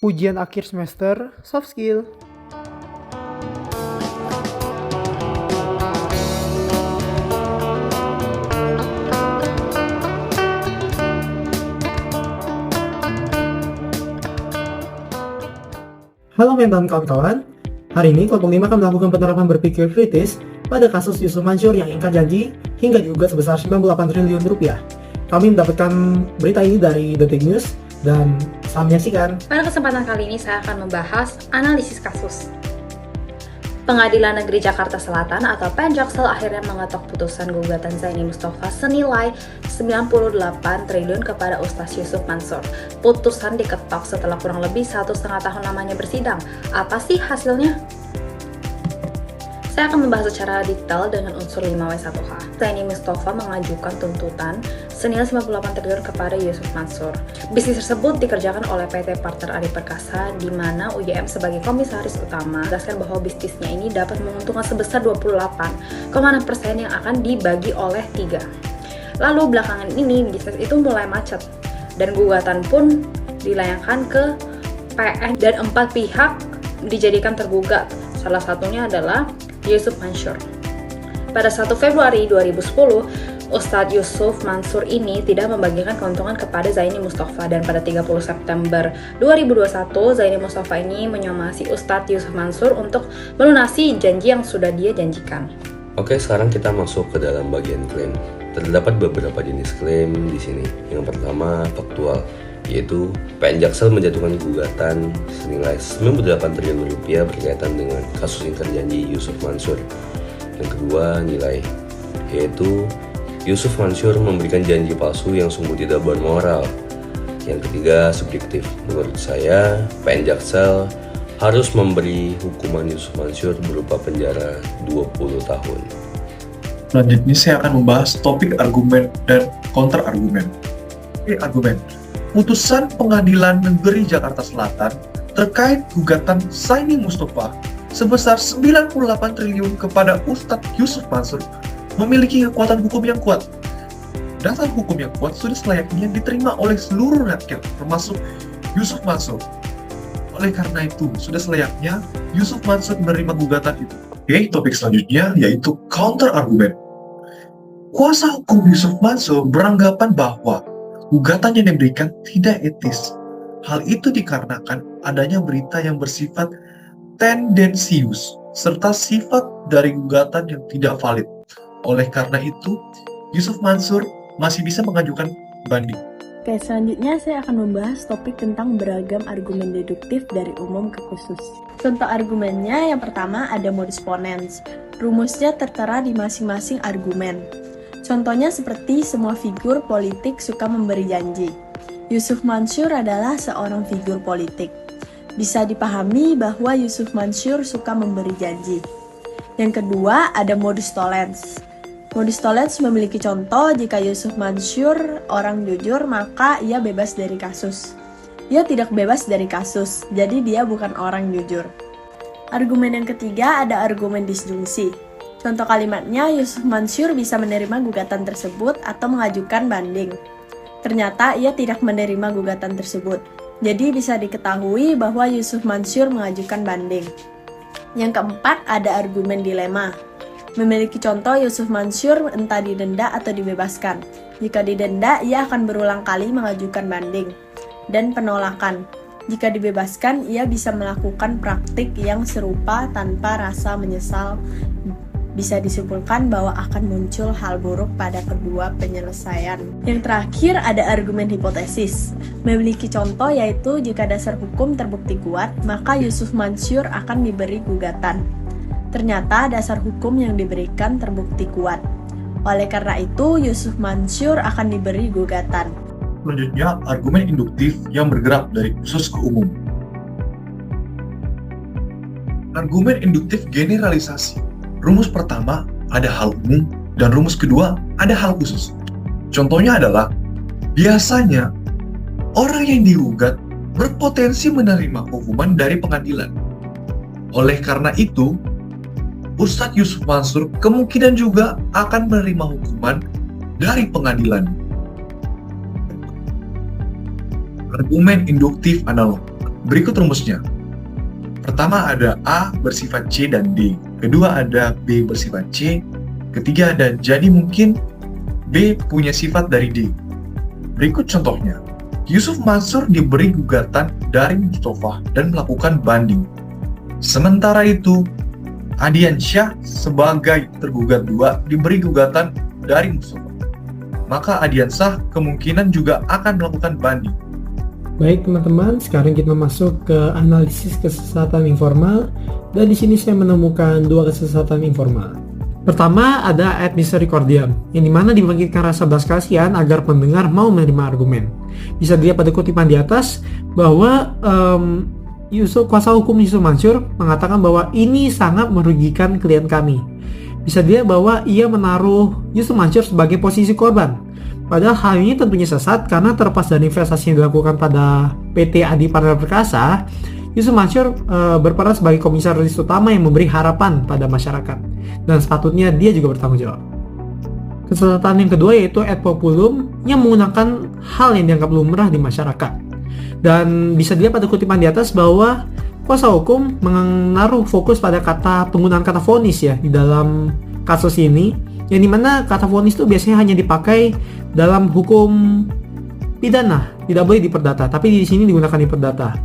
Ujian akhir semester, soft skill. Halo mentan kawan-kawan, hari ini kelompok 5 akan melakukan penerapan berpikir kritis pada kasus Yusuf Mansur yang ingkar janji hingga digugat sebesar 98 triliun rupiah. Kami mendapatkan berita ini dari Detik News dan selamat menyaksikan. Pada kesempatan kali ini saya akan membahas analisis kasus. Pengadilan Negeri Jakarta Selatan atau Penjaksel akhirnya mengetok putusan gugatan Zaini Mustafa senilai 98 triliun kepada Ustaz Yusuf Mansur. Putusan diketok setelah kurang lebih 1,5 tahun lamanya bersidang. Apa sih hasilnya? Saya akan membahas secara detail dengan unsur 5W1H. Zaini Mustafa mengajukan tuntutan senilai 98 triliun kepada Yusuf Mansur. Bisnis tersebut dikerjakan oleh PT Partner Adi Perkasa, di mana UGM sebagai komisaris utama menjelaskan bahwa bisnisnya ini dapat menguntungkan sebesar 28,6% yang akan dibagi oleh 3. Lalu belakangan ini bisnis itu mulai macet dan gugatan pun dilayangkan ke PN dan 4 pihak dijadikan tergugat. Salah satunya adalah Yusuf Mansur. Pada 1 Februari 2010, Ustadz Yusuf Mansur ini tidak membagikan keuntungan kepada Zaini Mustafa, dan pada 30 September 2021 Zaini Mustafa ini menyomasi Ustadz Yusuf Mansur untuk melunasi janji yang sudah dia janjikan. Oke, sekarang kita masuk ke dalam bagian klaim. Terdapat beberapa jenis klaim di sini. Yang pertama faktual, yaitu Penjaksel menjatuhkan gugatan senilai 98 triliun rupiah berkaitan dengan kasus ingkar janji Yusuf Mansur. Yang kedua nilai, yaitu Yusuf Mansur memberikan janji palsu yang sungguh tidak bermoral. Yang ketiga subjektif, menurut saya Penjaksel harus memberi hukuman Yusuf Mansur berupa penjara 20 tahun. Selanjutnya saya akan membahas topik argumen dan counter argumen. Argumen. Putusan Pengadilan Negeri Jakarta Selatan terkait gugatan Zaini Mustafa sebesar 98 triliun kepada Ustadz Yusuf Mansur memiliki kekuatan hukum yang kuat. Dasar hukum yang kuat sudah selayaknya diterima oleh seluruh rakyat, termasuk Yusuf Mansur. Oleh karena itu, sudah selayaknya Yusuf Mansur menerima gugatan itu. Oke, topik selanjutnya yaitu counter argumen. Kuasa hukum Yusuf Mansur beranggapan bahwa gugatan yang diberikan tidak etis. Hal itu dikarenakan adanya berita yang bersifat tendensius serta sifat dari gugatan yang tidak valid. Oleh karena itu, Yusuf Mansur masih bisa mengajukan banding. Oke, selanjutnya saya akan membahas topik tentang beragam argumen deduktif dari umum ke khusus. Contoh argumennya yang pertama ada modus ponens. Rumusnya tertera di masing-masing argumen. Contohnya seperti semua figur politik suka memberi janji. Yusuf Mansur adalah seorang figur politik. Bisa dipahami bahwa Yusuf Mansur suka memberi janji. Yang kedua ada modus tollens. Modus tollens memiliki contoh jika Yusuf Mansur orang jujur maka ia bebas dari kasus. Ia tidak bebas dari kasus, jadi dia bukan orang jujur. Argumen yang ketiga ada argumen disjungsi. Contoh kalimatnya, Yusuf Mansur bisa menerima gugatan tersebut atau mengajukan banding. Ternyata ia tidak menerima gugatan tersebut. Jadi bisa diketahui bahwa Yusuf Mansur mengajukan banding. Yang keempat ada argumen dilema. Memiliki contoh Yusuf Mansur entah didenda atau dibebaskan. Jika didenda, ia akan berulang kali mengajukan banding dan penolakan. Jika dibebaskan, ia bisa melakukan praktik yang serupa tanpa rasa menyesal. Bisa disimpulkan bahwa akan muncul hal buruk pada kedua penyelesaian. Yang terakhir ada argumen hipotesis. Memiliki contoh yaitu jika dasar hukum terbukti kuat, maka Yusuf Mansur akan diberi gugatan. Ternyata dasar hukum yang diberikan terbukti kuat. Oleh karena itu, Yusuf Mansur akan diberi gugatan. Selanjutnya, argumen induktif yang bergerak dari khusus ke umum. Argumen induktif generalisasi. Rumus pertama ada hal umum dan rumus kedua ada hal khusus. Contohnya adalah, biasanya orang yang digugat berpotensi menerima hukuman dari pengadilan. Oleh karena itu, Ustadz Yusuf Mansur kemungkinan juga akan menerima hukuman dari pengadilan. Argumen induktif analog. Berikut rumusnya. Pertama ada A bersifat C dan D. Kedua ada B bersifat C. Ketiga ada jadi mungkin B punya sifat dari D. Berikut contohnya. Yusuf Mansur diberi gugatan dari Mustafa dan melakukan banding. Sementara itu, Adiansyah sebagai tergugat 2 diberi gugatan dari Mustafa. Maka Adiansyah kemungkinan juga akan melakukan banding. Baik teman-teman, sekarang kita masuk ke analisis kesesatan informal, dan di sini saya menemukan 2 kesesatan informal. Pertama ada ad misericordiam, yang dimana dibangkitkan rasa belas kasihan agar pendengar mau menerima argumen. Bisa dilihat pada kutipan di atas bahwa kuasa hukum Yusuf Mansur mengatakan bahwa ini sangat merugikan klien kami. Bisa dilihat bahwa ia menaruh Yusuf Mansur sebagai posisi korban. Padahal hal ini tentunya sesat karena terlepas dari investasi yang dilakukan pada PT Adi Partner Perkasa, Yusuf Mansur berperan sebagai komisaris utama yang memberi harapan pada masyarakat, dan sepatutnya dia juga bertanggung jawab. Kesesatan yang kedua yaitu ad populum yang menggunakan hal yang dianggap lumrah di masyarakat. Dan bisa dilihat pada kutipan di atas bahwa kuasa hukum menaruh fokus pada penggunaan kata vonis ya di dalam kasus ini, yang dimana kata vonis itu biasanya hanya dipakai dalam hukum pidana, tidak boleh di perdata, tapi di sini digunakan di perdata.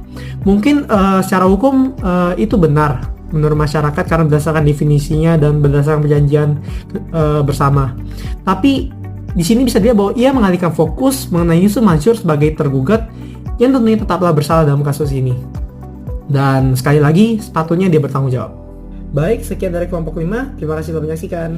Mungkin secara hukum itu benar menurut masyarakat karena berdasarkan definisinya dan berdasarkan perjanjian bersama. Tapi di sini bisa dilihat bahwa ia mengalihkan fokus mengenai Yusuf Mansur sebagai tergugat yang tentunya tetaplah bersalah dalam kasus ini. Dan sekali lagi sepatutnya dia bertanggung jawab. Baik, sekian dari kelompok 5. Terima kasih telah menyaksikan.